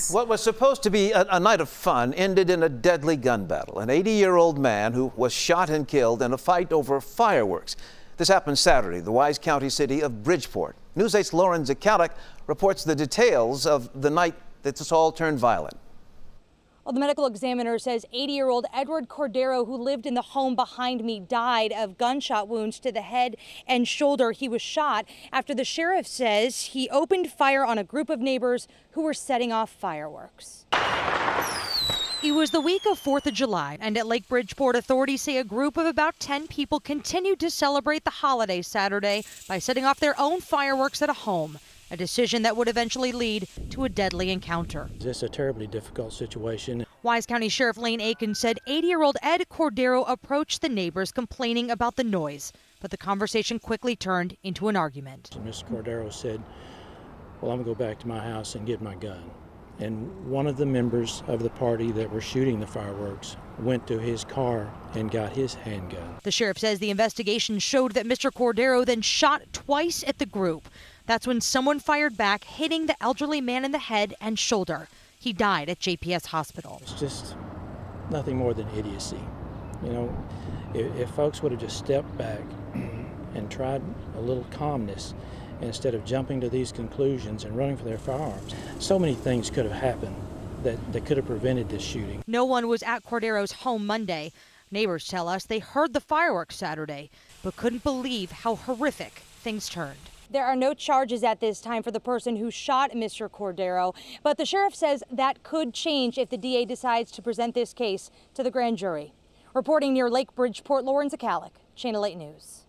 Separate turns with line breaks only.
What was supposed to be a night of fun ended in a deadly gun battle. An 80-year-old man who was shot and killed in a fight over fireworks. This happened Saturday, the Wise County city of Bridgeport. News 8's Lauren Zakalik reports the details of the night that this all turned violent.
Well, the medical examiner says 80-year-old Edward Cordero, who lived in the home behind me, died of gunshot wounds to the head and shoulder. He was shot after the sheriff says he opened fire on a group of neighbors who were setting off fireworks. It was the week of 4th of July, and at Lake Bridgeport, authorities say a group of about 10 people continued to celebrate the holiday Saturday by setting off their own fireworks at a home. A decision that would eventually lead to a deadly encounter.
It's a terribly difficult situation.
Wise County Sheriff Lane Aiken said 80-year-old Ed Cordero approached the neighbors complaining about the noise, but the conversation quickly turned into an argument.
Mr. Cordero said, well, I'm going to go back to my house and get my gun. And one of the members of the party that were shooting the fireworks went to his car and got his handgun.
The sheriff says the investigation showed that Mr. Cordero then shot twice at the group. That's when someone fired back, hitting the elderly man in the head and shoulder. He died at JPS Hospital.
It's just nothing more than idiocy. You know, if folks would have just stepped back and tried a little calmness instead of jumping to these conclusions and running for their firearms, so many things could have happened that could have prevented this shooting.
No one was at Cordero's home Monday. Neighbors tell us they heard the fireworks Saturday, but couldn't believe how horrific things turned. There are no charges at this time for the person who shot Mr. Cordero, but the sheriff says that could change if the DA decides to present this case to the grand jury. Reporting near Lake Bridgeport, Lauren Zakalik, Channel 8 News.